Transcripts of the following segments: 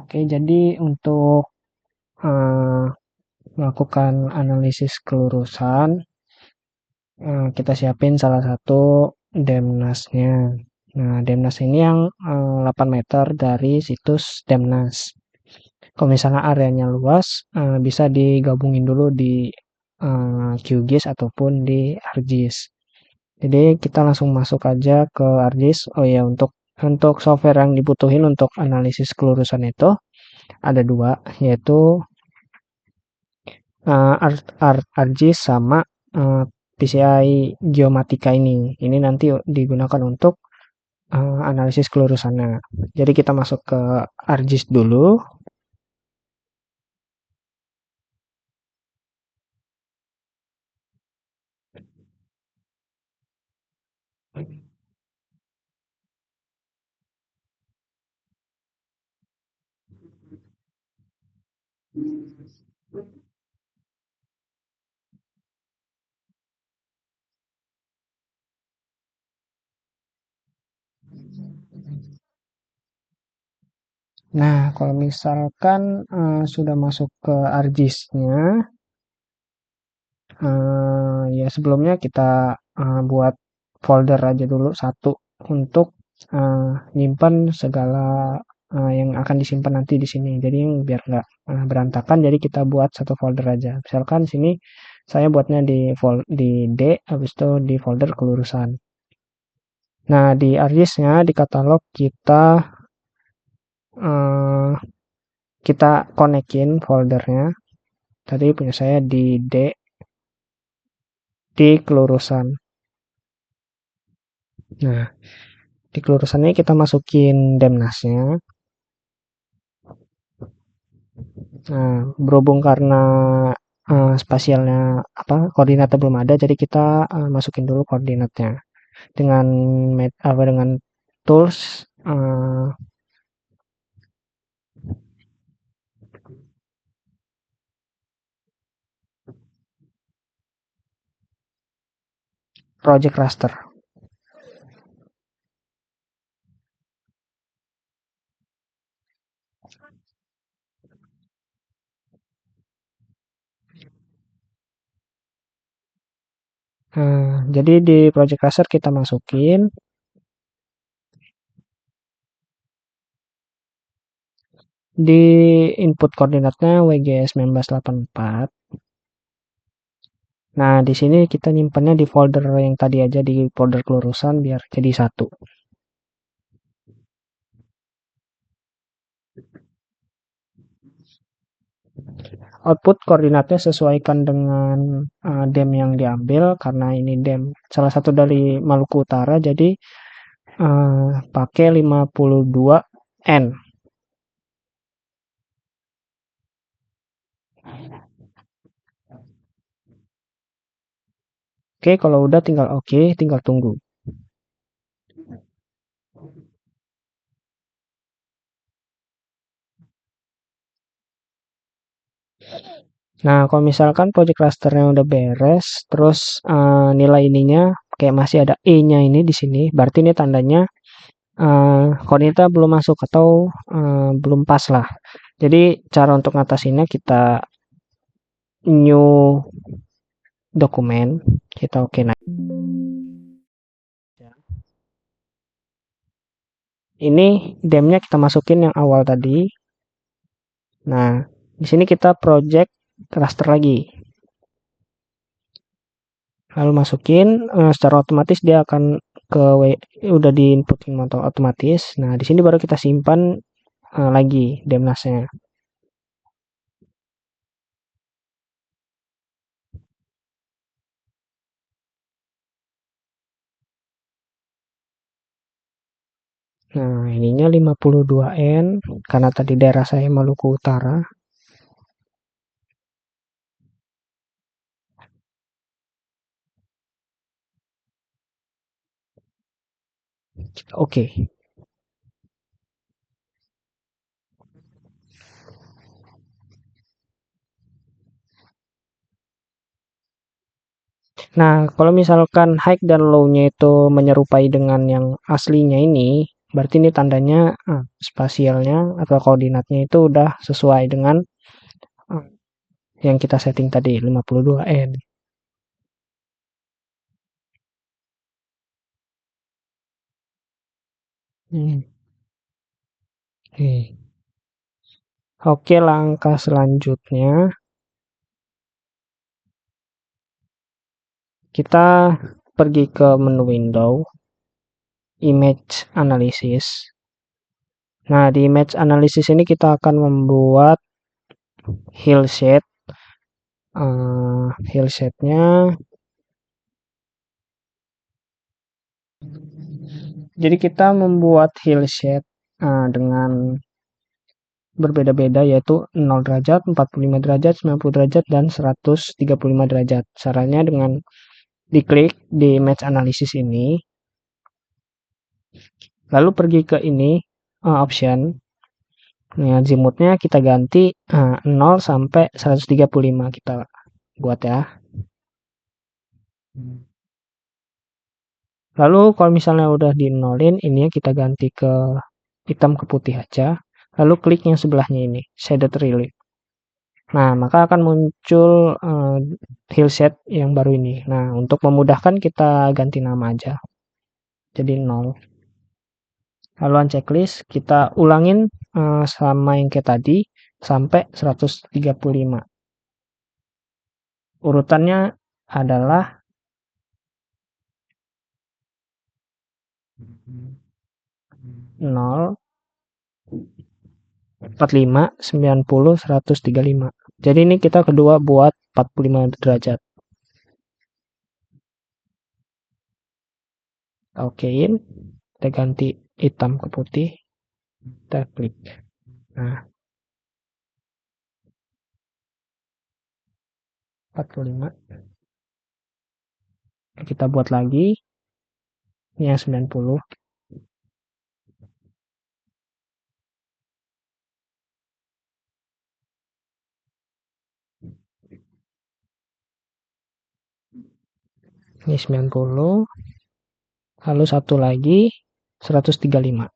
Oke, jadi untuk eh, melakukan analisis kelurusan, kita siapin salah satu Demnasnya. Nah, Demnas ini yang 8 meter dari situs Demnas. Kalau misalnya areanya luas, bisa digabungin dulu di QGIS ataupun di ArcGIS. Jadi kita langsung masuk aja ke ArcGIS. Oh ya, untuk software yang dibutuhin untuk analisis kelurusan itu ada dua, yaitu ArcGIS sama PCI Geomatika ini. Ini nanti digunakan untuk analisis kelurusannya. Jadi kita masuk ke ArcGIS dulu. Nah, kalau misalkan sudah masuk ke ArcGIS-nya, ya sebelumnya kita buat folder aja dulu satu untuk nyimpan segala yang akan disimpan nanti di sini. Jadi biar nggak berantakan, jadi kita buat satu folder aja. Misalkan sini saya buatnya di D, habis itu di folder kelurusan. Nah, di ArcGIS-nya di katalog eh, kita konekin foldernya. Tadi punya saya di D di kelurusan. Nah, di kelurusannya kita masukin Demnasnya. Nah, berhubung karena spasialnya koordinatnya belum ada, jadi kita masukin dulu koordinatnya dengan dengan tools project raster. Jadi di project raster kita masukin di input koordinatnya WGS 1984. Nah, di sini kita nyimpannya di folder yang tadi aja, di folder kelurusan biar jadi satu. Output koordinatnya sesuaikan dengan DEM yang diambil karena ini DEM salah satu dari Maluku Utara, jadi pakai 52N. Oke, kalau udah tinggal oke, tinggal tunggu. Nah, kalau misalkan project clusternya udah beres, terus nilai ininya kayak masih ada E-nya ini di sini, berarti ini tandanya koordinatnya belum masuk atau belum pas lah. Jadi cara untuk ngatasinnya kita new dokumen, kita oke. Nah, ini DEM-nya kita masukin yang awal tadi. Nah, di sini kita project raster lagi. Lalu masukin, secara otomatis dia akan udah diinputin otomatis. Nah, di sini baru kita simpan lagi demnasnya. Nah, ininya 52N karena tadi daerah saya Maluku Utara. Oke. Nah, kalau misalkan high dan low-nya itu menyerupai dengan yang aslinya ini, Berarti ini tandanya spasialnya atau koordinatnya itu udah sesuai dengan eh, yang kita setting tadi 52N. Hmm. Oke. Oke, langkah selanjutnya kita pergi ke menu window, image analysis. Nah, di image analysis ini kita akan membuat hillset. Hillsetnya, jadi kita membuat hillset dengan berbeda-beda yaitu 0 derajat, 45 derajat, 90 derajat, dan 135 derajat. Caranya dengan diklik di image analysis ini, lalu pergi ke ini, option. Nah, azimutnya kita ganti 0 sampai 135 kita buat ya. Lalu kalau misalnya udah di nolin, ini kita ganti ke hitam ke putih aja. Lalu klik yang sebelahnya ini, shaded relief. Nah, maka akan muncul hillset yang baru ini. Nah, untuk memudahkan kita ganti nama aja. Jadi 0. Lalu unchecklist, kita ulangin sama yang kayak tadi sampai 135. Urutannya adalah 0, 45, 90, 135. Jadi ini kita kedua buat 45 derajat. Kita okein, kita ganti hitam ke putih, kita klik. Nah, 45. Kita buat lagi, ini yang 90. Ini 90. Lalu satu lagi, 135.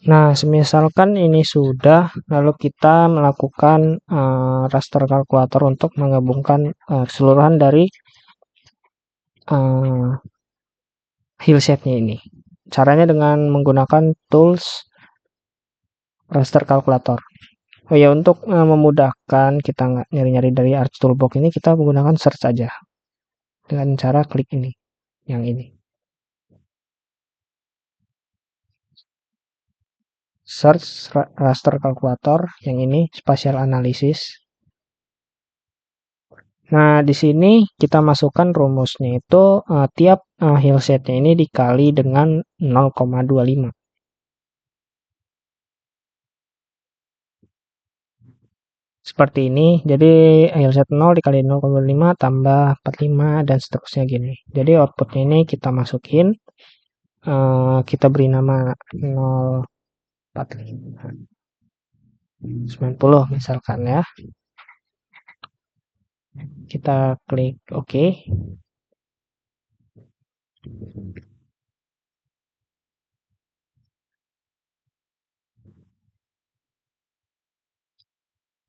Nah, semisalkan ini sudah, lalu kita melakukan raster kalkulator untuk menggabungkan keseluruhan dari hillsetnya ini. Caranya dengan menggunakan tools raster kalkulator. Oh ya, untuk memudahkan kita nggak nyari-nyari dari Arch Toolbox ini, kita menggunakan search aja dengan cara klik ini, yang ini. Search raster kalkulator, yang ini spatial analysis. Nah, di sini kita masukkan rumusnya itu tiap hillsetnya ini dikali dengan 0,25. Seperti ini, jadi hillset 0 dikali 0,25 tambah 45 dan seterusnya gini. Jadi outputnya ini kita masukin, kita beri nama 0,45, 90 misalkan ya. Kita klik OK.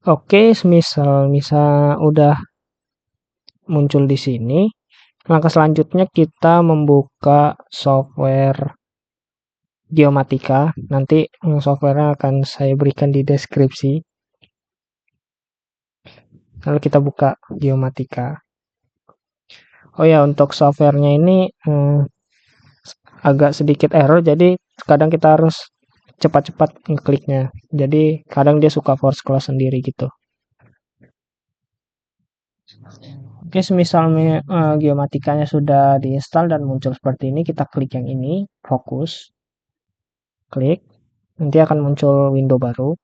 Oke, misal udah muncul di sini. Langkah selanjutnya kita membuka software Geomatika. Nanti softwarenya akan saya berikan di deskripsi. Lalu kita buka Geomatika. Oh ya, untuk softwarenya ini agak sedikit error, jadi kadang kita harus cepat-cepat ngekliknya. Jadi kadang dia suka force close sendiri gitu. Oke, semisalnya geomatikanya sudah diinstal dan muncul seperti ini, kita klik yang ini, fokus, klik, nanti akan muncul window baru.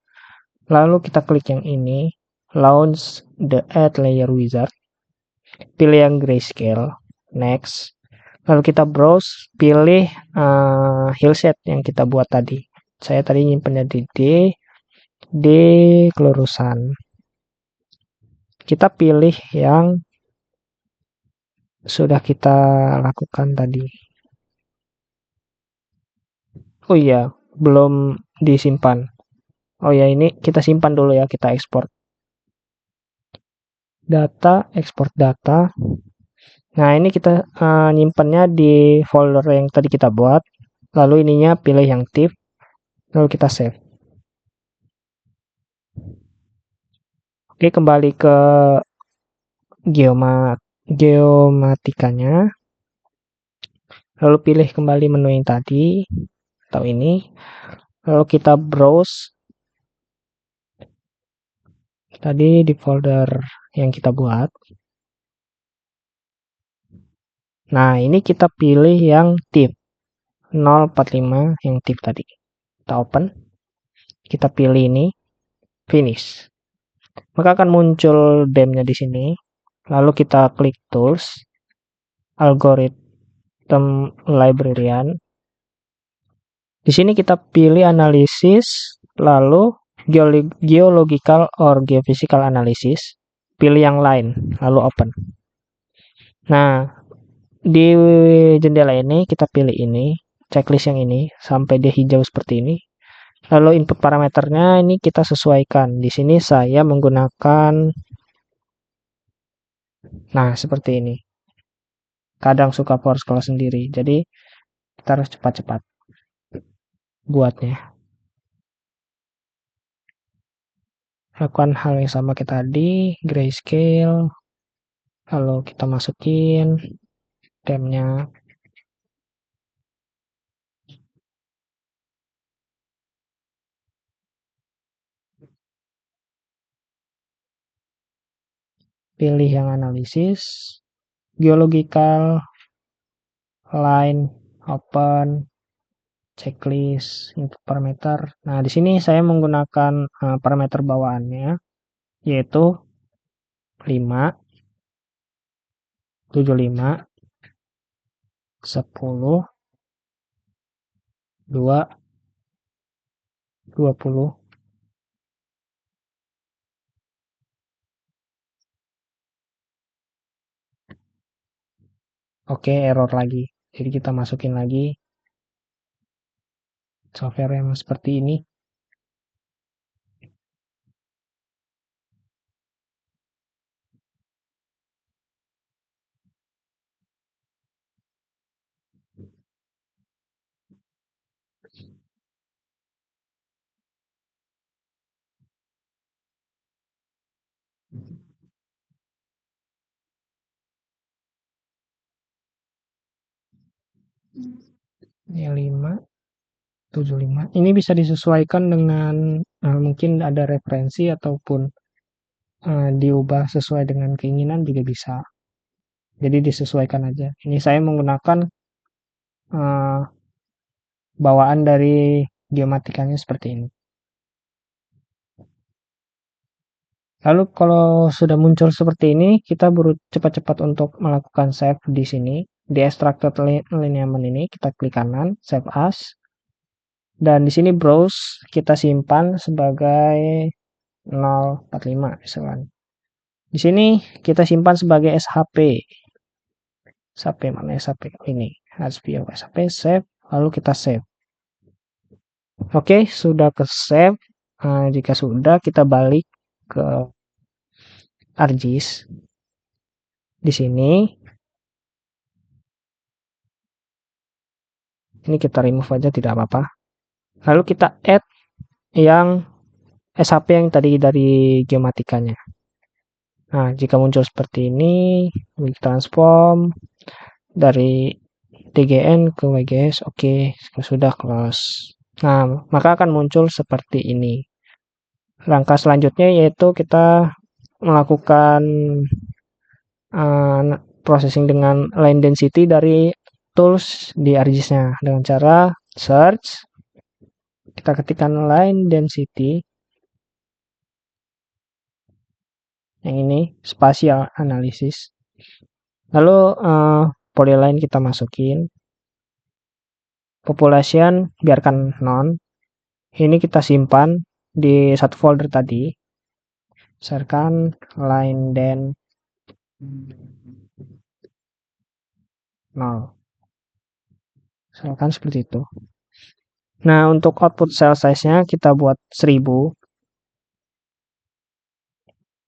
Lalu kita klik yang ini, launch the add layer wizard, pilih yang grayscale, next. Lalu kita browse, pilih hillset yang kita buat tadi. Saya tadi nyimpennya di D kelurusan. Kita pilih yang sudah kita lakukan tadi. Oh iya, belum disimpan. Oh ya, ini kita simpan dulu ya, kita ekspor. Data, ekspor data. Nah, ini kita nyimpannya di folder yang tadi kita buat. Lalu ininya pilih yang TIFF, lalu kita save. Oke, kembali ke geomatikanya. Lalu pilih kembali menu yang tadi, atau ini. Lalu kita browse tadi di folder yang kita buat. Nah, ini kita pilih yang TIFF 045 yang TIFF tadi. Kita open. Kita pilih ini, finish. Maka akan muncul DEM-nya di sini. Lalu kita klik tools, algorithm librarian. Di sini kita pilih analisis, lalu geological or geophysical analysis. Pilih yang lain, lalu open. Nah, di jendela ini kita pilih ini, checklist yang ini sampai dia hijau seperti ini. Lalu input parameternya ini kita sesuaikan. Di sini saya menggunakan, nah seperti ini. Kadang suka force close sendiri. Jadi kita harus cepat-cepat buatnya. Lakukan hal yang sama kita tadi, grayscale. Lalu kita masukin temnya. Pilih yang analisis, geological, line, open, checklist, input parameter. Nah, di sini saya menggunakan parameter bawaannya, yaitu 5, 75, 10, 2, 20. Oke, error lagi. Jadi kita masukin lagi software yang seperti ini. Ini 5, 75. Ini bisa disesuaikan dengan mungkin ada referensi ataupun diubah sesuai dengan keinginan juga bisa. Jadi disesuaikan aja. Ini saya menggunakan bawaan dari geomatikanya seperti ini. Lalu kalau sudah muncul seperti ini, kita baru cepat-cepat untuk melakukan save di sini. Di extracted lineament ini kita klik kanan, save as. Dan di sini browse kita simpan sebagai 045 misalkan. Di sini kita simpan sebagai SHP. SHP mana SHP? Ini HSPO SHP save, lalu kita save. Oke, sudah ke save. Jika sudah, kita balik ke ArcGIS. Di sini ini kita remove aja tidak apa-apa. Lalu kita add yang SHP yang tadi dari geomatikanya. Nah, jika muncul seperti ini, transform dari DGN ke WGS, oke, sudah close. Nah, maka akan muncul seperti ini. Langkah selanjutnya yaitu kita melakukan processing dengan line density dari tools di ArcGIS-nya dengan cara search, kita ketikkan line density yang ini spatial analysis, lalu polyline kita masukin, population biarkan none, ini kita simpan di satu folder tadi, misalkan line den 0, misalkan seperti itu. Nah, untuk output cell size-nya kita buat 1000,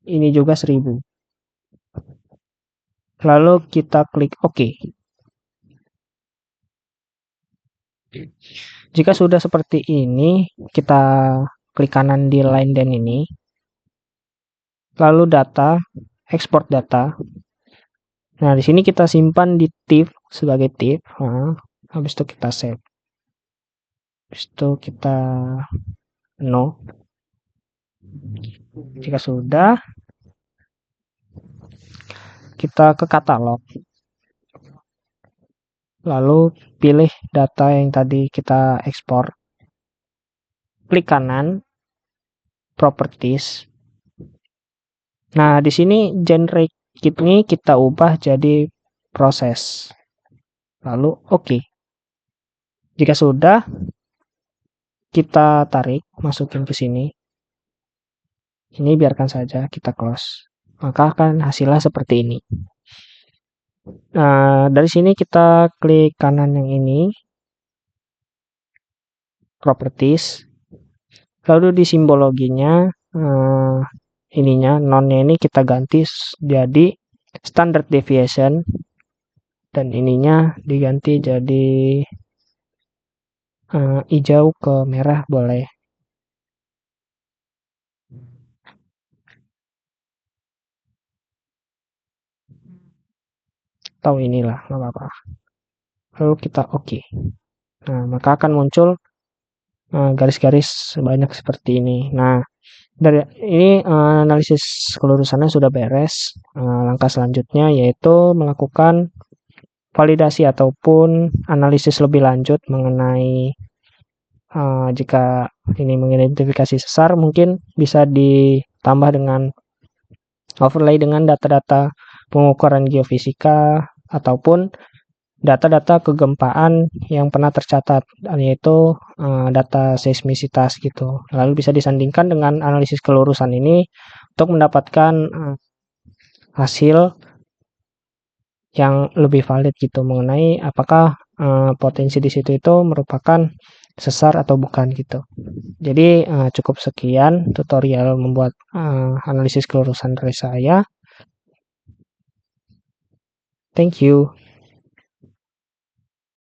ini juga 1000. Lalu kita klik OK. Jika sudah seperti ini, kita klik kanan di line den ini, lalu data, export data. Nah, di sini kita simpan di TIFF sebagai TIFF. Nah, habis itu kita save. Habis itu kita no. Jika sudah, kita ke katalog. Lalu pilih data yang tadi kita ekspor. Klik kanan, properties. Nah, di sini generate ini kita ubah jadi proses. Lalu OK. Jika sudah, kita tarik, masukin ke sini. Ini biarkan saja, kita close. Maka akan hasilnya seperti ini. Nah, dari sini kita klik kanan yang ini, properties. Lalu di simbologinya, ininya, non-nya ini kita ganti jadi standard deviation. Dan ininya diganti jadi hijau ke merah boleh. Atau inilah, nggak apa-apa. Lalu kita OK. Nah, maka akan muncul garis-garis sebanyak seperti ini. Nah, dari ini analisis kelurusannya sudah beres. Langkah selanjutnya yaitu melakukan validasi ataupun analisis lebih lanjut mengenai jika ini mengidentifikasi sesar, mungkin bisa ditambah dengan overlay dengan data-data pengukuran geofisika ataupun data-data kegempaan yang pernah tercatat, yaitu data seismisitas gitu. Lalu bisa disandingkan dengan analisis kelurusan ini untuk mendapatkan hasil yang lebih valid gitu mengenai apakah potensi di situ itu merupakan sesar atau bukan gitu. Jadi cukup sekian tutorial membuat analisis kelurusan dari saya. Thank you.